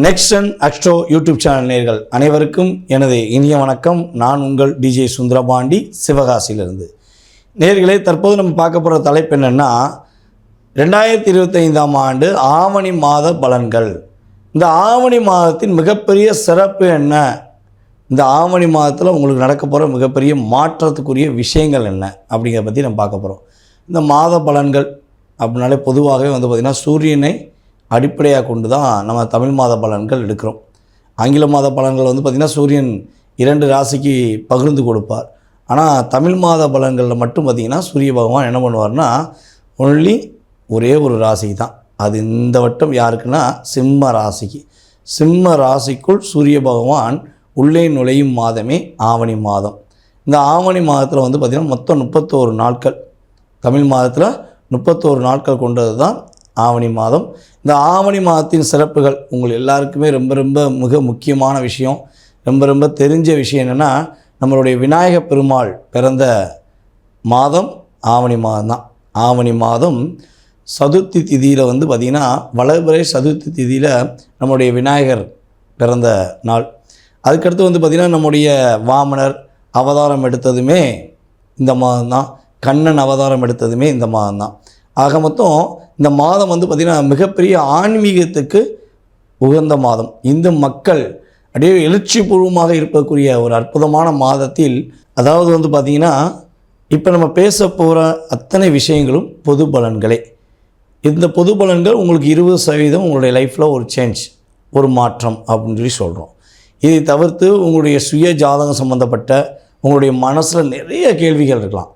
நெக்ஸ்டன் astro YouTube channel நேயர்கள் அனைவருக்கும் எனது இனிய வணக்கம். நான் உங்கள் டிஜே சுந்தரபாண்டி, சிவகாசியிலிருந்து. நேயர்களே, தற்போது நம்ம பார்க்க போகிற தலைப்பு என்னென்னா 2025ஆம் ஆண்டு ஆவணி மாத பலன்கள். இந்த ஆவணி மாதத்தின் மிகப்பெரிய சிறப்பு என்ன, இந்த ஆவணி மாதத்தில் உங்களுக்கு நடக்க போகிற மிகப்பெரிய மாற்றத்துக்குரிய விஷயங்கள் என்ன அப்படிங்கிறத பற்றி நம்ம பார்க்க போகிறோம். இந்த மாத பலன்கள் அப்படின்னாலே பொதுவாகவே பார்த்திங்கன்னா சூரியனை அடிப்படையாக கொண்டு தான் நம்ம தமிழ் மாத பலன்கள் எடுக்கிறோம். ஆங்கில மாத பலன்கள் பார்த்திங்கன்னா சூரியன் 2 ராசிக்கு பகிர்ந்து கொடுப்பார். ஆனால் தமிழ் மாத பலன்களில் மட்டும் பார்த்திங்கன்னா சூரிய பகவான் என்ன பண்ணுவார்னா ஒன்லி ஒரே ஒரு ராசிக்கு தான். அது இந்த வட்டம் யாருக்குன்னா சிம்ம ராசிக்கு. சிம்ம ராசிக்குள் சூரிய பகவான் உள்ளே நுழையும் மாதமே ஆவணி மாதம். இந்த ஆவணி மாதத்தில் பார்த்திங்கன்னா மொத்தம் 31 நாட்கள். தமிழ் மாதத்தில் 31 நாட்கள் கொண்டது தான் ஆவணி மாதம். இந்த ஆவணி மாதத்தின் சிறப்புகள் உங்கள் எல்லாருக்குமே ரொம்ப மிக முக்கியமான விஷயம், ரொம்ப தெரிஞ்ச விஷயம் என்னென்னா, நம்மளுடைய விநாயக பெருமாள் பிறந்த மாதம் ஆவணி மாதம் தான். ஆவணி மாதம் சதுர்த்தி திதியில் பார்த்திங்கன்னா வளர்பிறை சதுர்த்தி திதியில் நம்முடைய விநாயகர் பிறந்த நாள். அதுக்கடுத்து பார்த்திங்கன்னா நம்முடைய வாமனர் அவதாரம் எடுத்ததுமே இந்த மாதம் தான். கண்ணன் அவதாரம் எடுத்ததுமே இந்த மாதம் தான். ஆக மொத்தம் இந்த மாதம் பார்த்திங்கன்னா மிகப்பெரிய ஆன்மீகத்துக்கு உகந்த மாதம். இந்து மக்கள் அப்படியே எழுச்சி பூர்வமாக இருக்கக்கூடிய ஒரு அற்புதமான மாதத்தில், அதாவது பார்த்திங்கன்னா இப்போ நம்ம பேச போகிற அத்தனை விஷயங்களும் பொது பலன்களே. இந்த பொது பலன்கள் உங்களுக்கு 20% உங்களுடைய லைஃப்பில் ஒரு சேஞ்ச், ஒரு மாற்றம் அப்படின்னு சொல்கிறோம். இதை தவிர்த்து உங்களுடைய சுய ஜாதகம் சம்மந்தப்பட்ட உங்களுடைய மனசில் நிறைய கேள்விகள் இருக்கலாம்.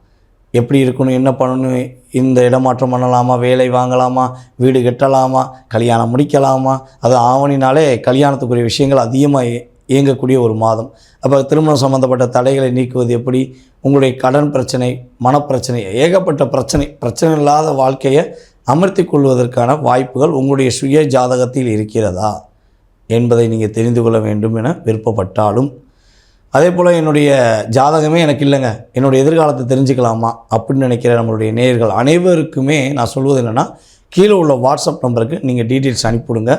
எப்படி இருக்கணும், என்ன பண்ணணும், இந்த இடமாற்றம் பண்ணலாமா, வேலை வாங்கலாமா, வீடு கட்டலாமா, கல்யாணம் முடிக்கலாமா. அது ஆவணினாலே கல்யாணத்துக்குரிய விஷயங்கள் அதிகமாக இயங்கக்கூடிய ஒரு மாதம். அப்போ திருமணம் சம்மந்தப்பட்ட தடைகளை நீக்குவது எப்படி, உங்களுடைய கடன் பிரச்சனை, மனப்பிரச்சனை, ஏகப்பட்ட பிரச்சனை இல்லாத வாழ்க்கையை அமர்த்தி கொள்வதற்கான வாய்ப்புகள் உங்களுடைய சுய ஜாதகத்தில் இருக்கிறதா என்பதை நீங்கள் தெரிந்து கொள்ள வேண்டும் என விருப்பப்பட்டாலும், அதே போல் என்னுடைய ஜாதகமே எனக்கு இல்லைங்க, என்னுடைய எதிர்காலத்தை தெரிஞ்சுக்கலாமா அப்படின்னு நினைக்கிற நம்மளுடைய நேயர்கள் அனைவருக்குமே நான் சொல்வது என்னென்னா, கீழே உள்ள வாட்ஸ்அப் நம்பருக்கு நீங்கள் டீட்டெயில்ஸ் அனுப்பிவிடுங்க.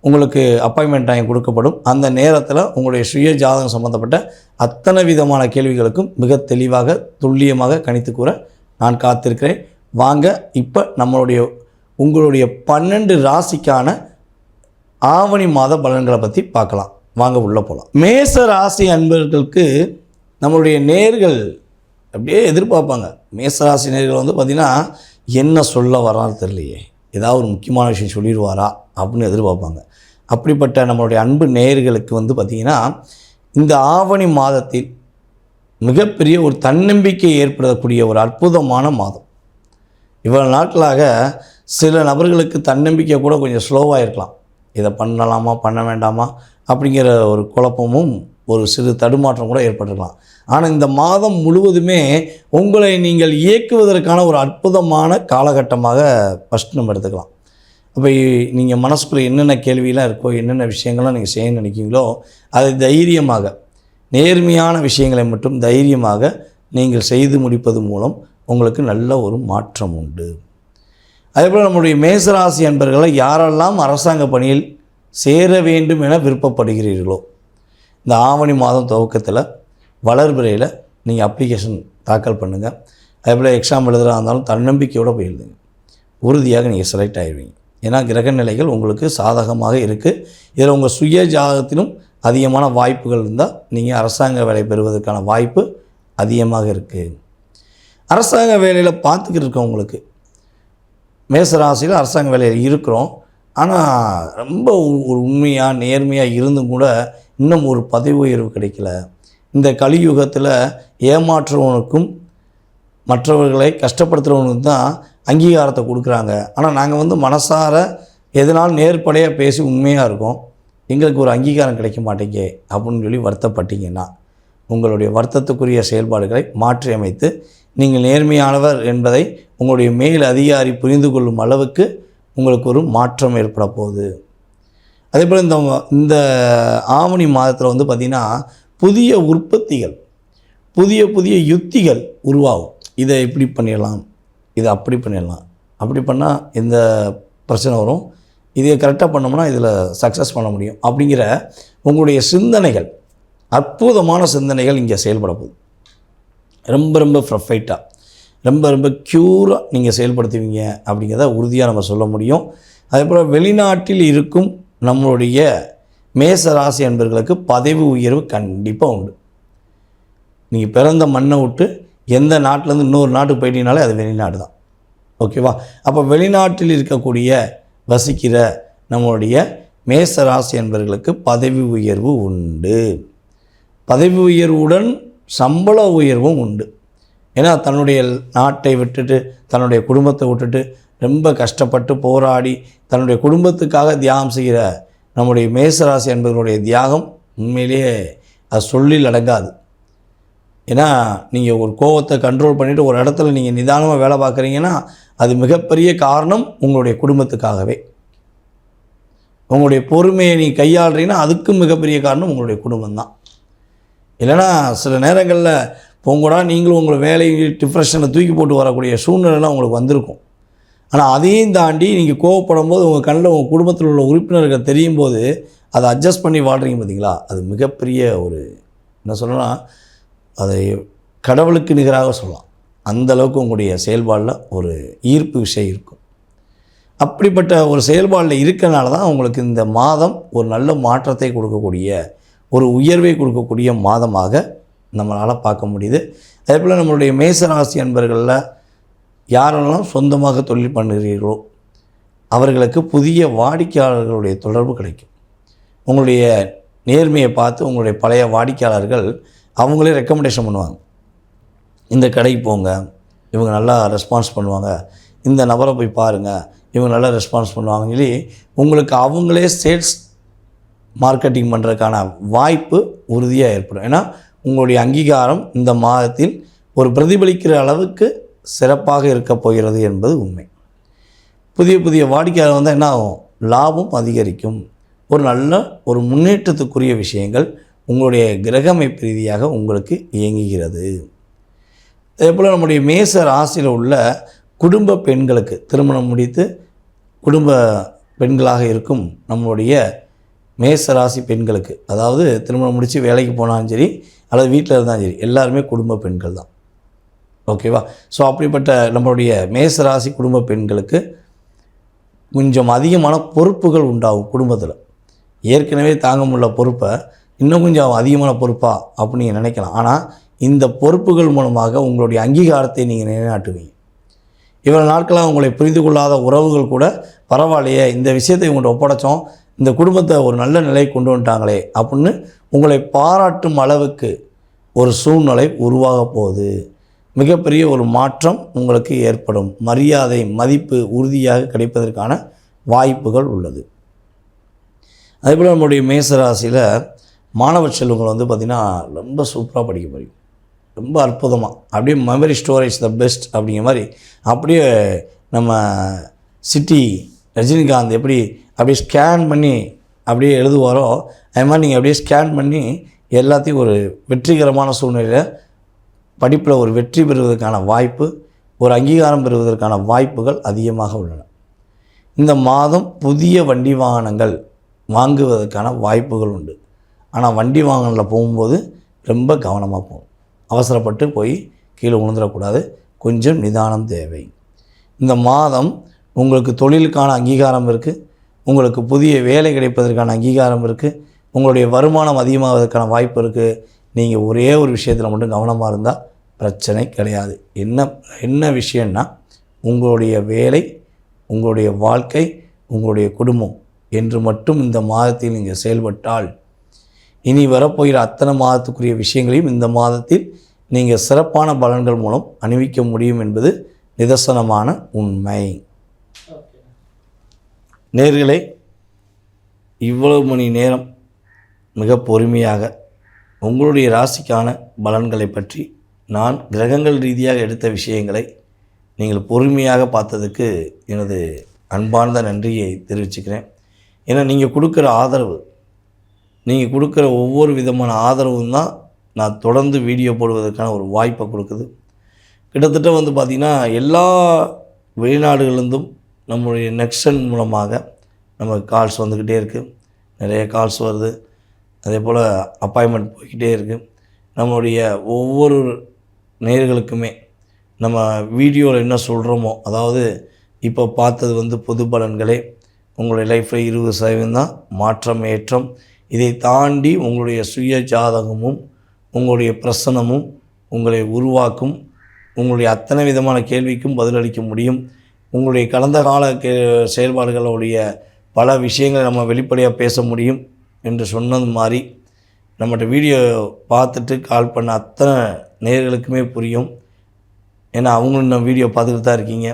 உங்களுக்கு அப்பாயின்மெண்ட் டைம் கொடுக்கப்படும். அந்த நேரத்தில் உங்களுடைய சுய ஜாதகம் சம்மந்தப்பட்ட அத்தனை விதமான கேள்விகளுக்கும் மிக தெளிவாக துல்லியமாக கணித்து கூற நான் காத்திருக்கிறேன். வாங்க இப்போ உங்களுடைய 12 ராசிக்கான ஆவணி மாத பலன்களை பற்றி பார்க்கலாம். வாங்க உள்ளே போகலாம். மேச ராசி அன்பர்களுக்கு நம்மளுடைய நேர்கள் அப்படியே எதிர்பார்ப்பாங்க. மேச ராசி நேர்கள் பார்த்திங்கன்னா என்ன சொல்ல வரான்னு தெரியலையே, ஏதாவது ஒரு முக்கியமான விஷயம் சொல்லிடுவாரா அப்படின்னு எதிர்பார்ப்பாங்க. அப்படிப்பட்ட நம்மளுடைய அன்பு நேயர்களுக்கு பார்த்திங்கன்னா இந்த ஆவணி மாதத்தில் மிகப்பெரிய ஒரு தன்னம்பிக்கை ஏற்படக்கூடிய ஒரு அற்புதமான மாதம். இவ்வளவு நாட்களாக சில நபர்களுக்கு தன்னம்பிக்கை கூட கொஞ்சம் ஸ்லோவாக இருக்கலாம். இதை பண்ணலாமா பண்ண வேண்டாமா அப்படிங்கிற ஒரு குழப்பமும் ஒரு சிறு தடுமாற்றம் கூட ஏற்பட்டிருக்கலாம். ஆனால் இந்த மாதம் முழுவதுமே உங்களை நீங்கள் இயக்குவதற்கான ஒரு அற்புதமான காலகட்டமாக ஃபஸ்ட் நம்ம எடுத்துக்கலாம். அப்போ நீங்கள் மனசுக்குள்ளே என்னென்ன கேள்வியெலாம் இருக்கோ, என்னென்ன விஷயங்கள்லாம் நீங்கள் செய்ய நினைக்கிறீங்களோ அதை தைரியமாக, நேர்மையான விஷயங்களை மட்டும் தைரியமாக நீங்கள் செய்து முடிப்பது மூலம் உங்களுக்கு நல்ல ஒரு மாற்றம் உண்டு. அதேபோல் நம்முடைய மேசராசி அன்பர்களை யாரெல்லாம் அரசாங்க பணியில் சேர வேண்டும் என விருப்பப்படுகிறீர்களோ, இந்த ஆவணி மாதம் துவக்கத்தில் வளர்பிறையில் நீங்கள் அப்ளிகேஷன் தாக்கல் பண்ணுங்கள். அதேபோல் எக்ஸாம் எழுதுகிறா இருந்தாலும் தன்னம்பிக்கையோடு போய் எழுதுங்க. உறுதியாக நீங்கள் செலக்ட் ஆகிடுவீங்க. ஏன்னா கிரக நிலைகள் உங்களுக்கு சாதகமாக இருக்குது. இதில் உங்கள் சுய ஜாதகத்திலும் அதிகமான வாய்ப்புகள் இருந்தால் நீங்கள் அரசாங்க வேலை பெறுவதற்கான வாய்ப்பு அதிகமாக இருக்குது. அரசாங்க வேலையில் பார்த்துக்கிட்டு இருக்கவங்களுக்கு, மேசராசியில் அரசாங்க வேலையில் இருக்கிறோம், ஆனால் ரொம்ப ஒரு உண்மையாக நேர்மையாக இருந்தும் கூட இன்னும் ஒரு பதவி உயர்வு கிடைக்கல. இந்த கலியுகத்தில் ஏமாற்றுறவனுக்கும் மற்றவர்களை கஷ்டப்படுத்துகிறவனுக்கு தான் அங்கீகாரத்தை கொடுக்குறாங்க. ஆனால் நாங்கள் மனசார எதனால் நேர்படையாக பேசி உண்மையாக இருக்கோம், எங்களுக்கு ஒரு அங்கீகாரம் கிடைக்க மாட்டேங்க அப்படின்னு சொல்லி வருத்தப்பட்டீங்கன்னா, உங்களுடைய வருத்தத்துக்குரிய செயல்பாடுகளை மாற்றி அமைத்து நீங்கள் நேர்மையானவர் என்பதை உங்களுடைய மேல் அதிகாரி புரிந்து கொள்ளும் அளவுக்கு உங்களுக்கு ஒரு மாற்றம் ஏற்பட போகுது. அதே போல் இந்த ஆவணி மாதத்தில் பார்த்திங்கன்னா புதிய உற்பத்திகள், புதிய யுத்திகள் உருவாகும். இதை இப்படி பண்ணிடலாம், இதை அப்படி பண்ணிடலாம், அப்படி பண்ணால் இந்த பிரச்சனை வரும், இதை கரெக்டாக பண்ணோம்னா இதில் சக்ஸஸ் பண்ண முடியும் அப்படிங்கிற உங்களுடைய சிந்தனைகள், அற்புதமான சிந்தனைகள் இங்கே செயல்பட போகுது. ரொம்ப ரொம்ப ப்ரொஃபைட்டாக, ரொம்ப ரொம்ப க்யூராக நீங்கள் செயல்படுத்துவீங்க அப்படிங்கிறத உறுதியாக நம்ம சொல்ல முடியும். அதே போல் வெளிநாட்டில் இருக்கும் நம்மளுடைய மேச ராசி அன்பர்களுக்கு பதவி உயர்வு கண்டிப்பாக உண்டு. நீங்கள் பிறந்த மண்ணை விட்டு எந்த நாட்டிலேருந்து இன்னொரு நாட்டுக்கு போயிட்டீங்கனாலே அது வெளிநாடு தான். ஓகேவா? அப்போ வெளிநாட்டில் இருக்கக்கூடிய வசிக்கிற நம்மளுடைய மேச ராசி அன்பர்களுக்கு பதவி உயர்வு உண்டு. பதவி உயர்வுடன் சம்பள உயர்வும் உண்டு. ஏன்னா தன்னுடைய நாட்டை விட்டுட்டு, தன்னுடைய குடும்பத்தை விட்டுட்டு ரொம்ப கஷ்டப்பட்டு போராடி தன்னுடைய குடும்பத்துக்காக தியாகம் செய்கிற நம்முடைய மேசராசி என்பவர்களுடைய தியாகம் உண்மையிலேயே அது சொல்லில் அடங்காது. ஏன்னா நீங்கள் ஒரு கோபத்தை கண்ட்ரோல் பண்ணிவிட்டு ஒரு இடத்துல நீங்கள் நிதானமாக வேலை பார்க்குறீங்கன்னா அது மிகப்பெரிய காரணம் உங்களுடைய குடும்பத்துக்காகவே. உங்களுடைய பொறுமையை நீங்கள் கையாளுறீங்கன்னா அதுக்கும் மிகப்பெரிய காரணம் உங்களுடைய குடும்பம் தான். இல்லைனா சில நேரங்களில் போங்கூடா நீங்களும் உங்களை வேலையை டிப்ரெஷனில் தூக்கி போட்டு வரக்கூடிய சூழ்நிலைலாம் உங்களுக்கு வந்திருக்கும். ஆனால் அதையும் தாண்டி நீங்கள் கோவப்படும் போது உங்கள் கண்ணில் உங்கள் குடும்பத்தில் உள்ள உறுப்பினர்கள் தெரியும் போது அதை அட்ஜஸ்ட் பண்ணி வாழ்கிறீங்க பார்த்தீங்களா, அது மிகப்பெரிய ஒரு என்ன சொல்லணும்னா அதை கடவுளுக்கு நிகராக சொல்லலாம். அந்தளவுக்கு உங்களுடைய செயல்பாடில் ஒரு ஈர்ப்பு விஷயம் இருக்கும். அப்படிப்பட்ட ஒரு செயல்பாடில் இருக்கனால தான் உங்களுக்கு இந்த மாதம் ஒரு நல்ல மாற்றத்தை கொடுக்கக்கூடிய, ஒரு உயர்வை கொடுக்கக்கூடிய மாதமாக நம்மளால் பார்க்க முடியுது. அதே போல் நம்மளுடைய மேசராசி அன்பர்களில் யாரெல்லாம் சொந்தமாக தொழில் பண்ணுகிறீர்களோ அவர்களுக்கு புதிய வாடிக்கையாளர்களுடைய தொடர்பு கிடைக்கும். உங்களுடைய நேர்மையை பார்த்து உங்களுடைய பழைய வாடிக்கையாளர்கள் அவங்களே ரெக்கமெண்டேஷன் பண்ணுவாங்க. இந்த கடைக்கு போங்க, இவங்க நல்லா ரெஸ்பான்ஸ் பண்ணுவாங்க, இந்த நபரை போய் பாருங்கள், இவங்க நல்லா ரெஸ்பான்ஸ் பண்ணுவாங்கன்னு சொல்லி உங்களுக்கு அவங்களே சேல்ஸ் மார்க்கெட்டிங் பண்ணுறதுக்கான வாய்ப்பு உறுதியாக ஏற்படும். ஏன்னா உங்களுடைய அங்கீகாரம் இந்த மாதத்தில் ஒரு பிரதிபலிக்கிற அளவுக்கு சிறப்பாக இருக்க போகிறது என்பது உண்மை. புதிய புதிய வாடிக்கையாளர் வந்தால் என்ன ஆகும், லாபம் அதிகரிக்கும். ஒரு நல்ல ஒரு முன்னேற்றத்துக்குரிய விஷயங்கள் உங்களுடைய கிரகமைப்பு ரீதியாக உங்களுக்கு இயங்குகிறது. அதேபோல் நம்முடைய மேச ராசியில் உள்ள குடும்ப பெண்களுக்கு திருமணம் முடித்து குடும்ப பெண்களாக இருக்கும் நம்மளுடைய மேச ராசி பெண்களுக்கு, அதாவது திருமணம் முடித்து வேலைக்கு போனாலும் சரி அல்லது வீட்டில் இருந்தாலும் சரி, எல்லாருமே குடும்ப பெண்கள் தான். ஓகேவா? ஸோ அப்படிப்பட்ட நம்மளுடைய மேச ராசி குடும்ப பெண்களுக்கு கொஞ்சம் அதிகமான பொறுப்புகள் உண்டாகும். குடும்பத்தில் ஏற்கனவே தாங்க முடியல பொறுப்பை இன்னும் கொஞ்சம் அதிகமான பொறுப்பா அப்படின்னு நீங்கள் நினைக்கலாம். ஆனால் இந்த பொறுப்புகள் மூலமாக உங்களுடைய அங்கீகாரத்தை நீங்கள் நிலைநாட்டுவீங்க. இவ்வளோ நாட்களாக உங்களை புரிந்து கொள்ளாத உறவுகள் கூட பரவாயில்லையே, இந்த விஷயத்தை உங்கள்கிட்ட ஒப்படைச்சோம், இந்த குடும்பத்தை ஒரு நல்ல நிலை கொண்டு வந்துட்டாங்களே அப்படின்னு உங்களை பாராட்டும் அளவுக்கு ஒரு சூழ்நிலை உருவாக போகுது. மிகப்பெரிய ஒரு மாற்றம் உங்களுக்கு ஏற்படும். மரியாதை மதிப்பு உறுதியாக கிடைப்பதற்கான வாய்ப்புகள் உள்ளது. அதேபோல் நம்முடைய மேசராசியில் மாணவ செல்வங்கள் பார்த்திங்கன்னா ரொம்ப சூப்பராக படிக்க முடியும். ரொம்ப அற்புதமாக அப்படியே மெமரி ஸ்டோரேஜ் த பெஸ்ட் அப்படிங்கிற மாதிரி அப்படியே நம்ம சிட்டி ரஜினிகாந்த் எப்படி அப்படியே ஸ்கேன் பண்ணி அப்படியே எழுதுவாரோ அது மாதிரி நீங்கள் அப்படியே ஸ்கேன் பண்ணி எல்லாத்தையும் ஒரு வெற்றிகரமான சூழ்நிலையில் படிப்பில் ஒரு வெற்றி பெறுவதற்கான வாய்ப்பு, ஒரு அங்கீகாரம் பெறுவதற்கான வாய்ப்புகள் அதிகமாக உள்ளன. இந்த மாதம் புதிய வண்டி வாகனங்கள் வாங்குவதற்கான வாய்ப்புகள் உண்டு. ஆனால் வண்டி வாகனத்தில் போகும்போது ரொம்ப கவனமாக போகும். அவசரப்பட்டு போய் கீழே விழுந்துடக்கூடாது. கொஞ்சம் நிதானம் தேவை. இந்த மாதம் உங்களுக்கு தொழிலுக்கான அங்கீகாரம் இருக்குது, உங்களுக்கு புதிய வேலை கிடைப்பதற்கான அங்கீகாரம் இருக்குது, உங்களுடைய வருமானம் அதிகமாவதற்கான வாய்ப்பு இருக்குது. நீங்கள் ஒரே ஒரு விஷயத்தில் மட்டும் கவனமாக இருந்தால் பிரச்சனை கிடையாது. என்ன விஷயம்னா உங்களுடைய வேலை, உங்களுடைய வாழ்க்கை, உங்களுடைய குடும்பம் என்று மட்டும் இந்த மாதத்தில் நீங்கள் செயல்பட்டால் இனி வரப்போகிற அத்தனை மாதத்துக்குரிய விஷயங்களையும் இந்த மாதத்தில் நீங்கள் சிறப்பான பலன்கள் மூலம் அணிவிக்க முடியும் என்பது நிதர்சனமான உண்மை. நேயர்களே, இவ்வளவு மணி நேரம் மிக பொறுமையாக உங்களுடைய ராசிக்கான பலன்களை பற்றி நான் கிரகங்கள் ரீதியாக எடுத்த விஷயங்களை நீங்கள் பொறுமையாக பார்த்ததுக்கு எனது அன்பார்ந்த நன்றியை தெரிவிச்சுக்கிறேன். ஏன்னா நீங்கள் கொடுக்குற ஆதரவு, நீங்கள் கொடுக்குற ஒவ்வொரு விதமான ஆதரவும் தான் நான் தொடர்ந்து வீடியோ போடுவதற்கான ஒரு வாய்ப்பை கொடுக்குது. கிட்டத்தட்ட பார்த்திங்கன்னா எல்லா வெளிநாடுகளிலிருந்தும் நம்முடைய நெக்ஷன் மூலமாக நமக்கு கால்ஸ் வந்துக்கிட்டே இருக்குது, நிறைய கால்ஸ் வருது. அதே போல் அப்பாயின்மெண்ட் போய்கிட்டே இருக்குது. நம்மளுடைய ஒவ்வொரு நேயர்களுக்குமே நம்ம வீடியோவில் என்ன சொல்கிறோமோ, அதாவது இப்போ பார்த்தது பொது பலன்களே. உங்களுடைய லைஃப்பில் 20% தான் மாற்றம் ஏற்றம். இதை தாண்டி உங்களுடைய சுய ஜாதகமும் உங்களுடைய பிரசனமும் உங்களை உருவாக்கும். உங்களுடைய அத்தனை விதமான கேள்விக்கும் பதிலளிக்க முடியும். உங்களுடைய கடந்த கால செயல்பாடுகளுடைய பல விஷயங்களை நம்ம வெளிப்படையாக பேச முடியும் என்று சொன்னது மாதிரி நம்மகிட்ட வீடியோ பார்த்துட்டு கால் பண்ண அத்தனை நேயர்களுக்குமே புரியும். ஏன்னா அவங்களும் நம்ம வீடியோ பார்த்துக்கிட்டு தான் இருக்கீங்க.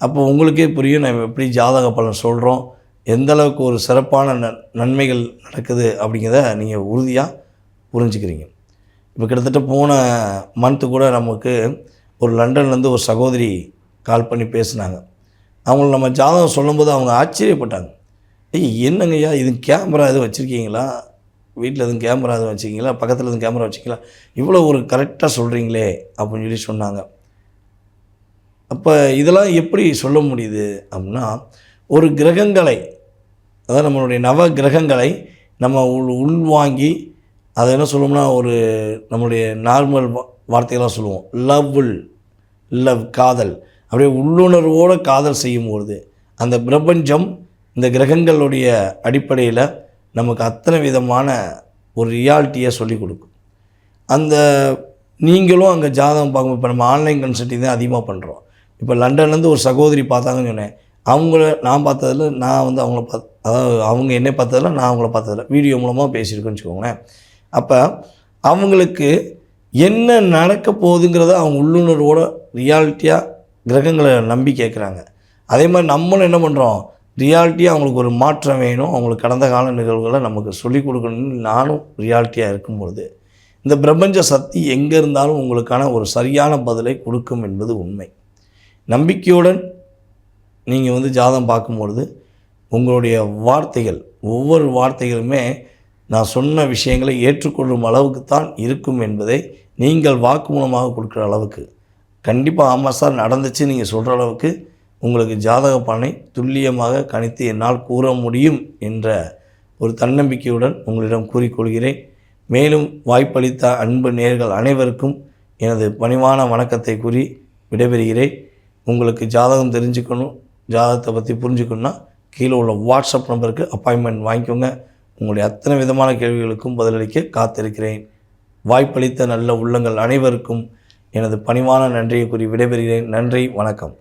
அப்போ உங்களுக்கே புரியும் நம்ம எப்படி ஜாதக பலன் சொல்கிறோம், எந்தளவுக்கு ஒரு சிறப்பான நன்மைகள் நடக்குது அப்படிங்கிறத நீங்கள் உறுதியாக புரிஞ்சுக்கிறீங்க. இப்போ கிட்டத்தட்ட போன மந்த்து கூட நமக்கு ஒரு லண்டன்லேருந்து ஒரு சகோதரி கால் பண்ணி பேசினாங்க. அவங்கள நம்ம ஜாதகம் சொல்லும்போது அவங்க ஆச்சரியப்பட்டாங்க. என்னங்கய்யா இது கேமரா எதுவும் வச்சுருக்கீங்களா, வீட்டில் எதுவும் கேமரா எதுவும் வச்சுருக்கீங்களா, பக்கத்தில் எதுவும் கேமரா வச்சுருக்கீங்களா, இவ்வளோ ஒரு கரெக்டாக சொல்கிறீங்களே அப்படின்னு சொல்லி சொன்னாங்க. அப்போ இதெல்லாம் எப்படி சொல்ல முடியுது அப்படின்னா, ஒரு கிரகங்களை, அதாவது நம்மளுடைய நவ கிரகங்களை நம்ம உள்வாங்கி அதை என்ன சொல்லுவோம்னா, ஒரு நம்மளுடைய நார்மல் வார்த்தைகளாக சொல்லுவோம், லவ் காதல், அப்படியே உள்ளுணர்வோடு காதல் செய்யும்பொழுது அந்த பிரபஞ்சம் இந்த கிரகங்களுடைய அடிப்படையில் நமக்கு அத்தனை விதமான ஒரு ரியாலிட்டியை சொல்லிக் கொடுக்கும். அந்த நீங்களும் அங்கே ஜாதகம் பார்க்கும்போது, இப்போ நம்ம ஆன்லைன் கன்சல்ட்டிங் தான் அதிகமாக பண்ணுறோம். இப்போ லண்டன்லேருந்து ஒரு சகோதரி பார்த்தாங்கன்னு சொன்னேன். அவங்கள நான் பார்த்ததில், நான் அவங்கள அதாவது அவங்க என்னை பார்த்ததில், நான் அவங்கள பார்த்ததில்ல, வீடியோ மூலமாக பேசியிருக்கேன்னு வச்சுக்கோங்களேன். அப்போ அவங்களுக்கு என்ன நடக்க போகுதுங்கிறத அவங்க உள்ளுணர்வோட ரியாலிட்டியாக கிரகங்களை நம்பி கேட்குறாங்க. அதே மாதிரி நம்மளும் என்ன பண்ணுறோம், ரியாலிட்டியாக அவங்களுக்கு ஒரு மாற்றம் வேணும், அவங்களுக்கு கடந்த கால நிகழ்வுகளை நமக்கு சொல்லிக் கொடுக்கணும்னு நானும் ரியாலிட்டியாக இருக்கும்பொழுது இந்த பிரபஞ்ச சக்தி எங்கே இருந்தாலும் உங்களுக்கான ஒரு சரியான பதிலை கொடுக்கும் என்பது உண்மை. நம்பிக்கையுடன் நீங்கள் ஜாதகம் பார்க்கும்பொழுது உங்களுடைய வார்த்தைகள், ஒவ்வொரு வார்த்தைகளுமே நான் சொன்ன விஷயங்களை ஏற்றுக்கொள்ளும் அளவுக்கு தான் இருக்கும் என்பதை நீங்கள் வாக்குமூலமாக கொடுக்குற அளவுக்கு, கண்டிப்பாக ஆமாம் சார் நடந்துச்சு நீங்கள் சொல்கிற அளவுக்கு உங்களுக்கு ஜாதக பலனை துல்லியமாக கணித்து என்னால் கூற முடியும் என்ற ஒரு தன்னம்பிக்கையுடன் உங்களிடம் கூறிக்கொள்கிறேன். மேலும் வாய்ப்பளித்த அன்பு நேயர்கள் அனைவருக்கும் எனது பணிவான வணக்கத்தை கூறி விடைபெறுகிறேன். உங்களுக்கு ஜாதகம் தெரிஞ்சுக்கணும், ஜாதகத்தை பற்றி புரிஞ்சுக்கணுன்னா கீழே உள்ள வாட்ஸ்அப் நம்பருக்கு அப்பாயின்மெண்ட் வாங்கிக்கோங்க. உங்களுடைய அத்தனை விதமான கேள்விகளுக்கும் பதிலளிக்க காத்திருக்கிறேன். வாய்ப்பளித்த நல்ல உள்ளங்கள் அனைவருக்கும் எனது பணிவான நன்றியை கூறி விடைபெறுகிறேன். நன்றி, வணக்கம்.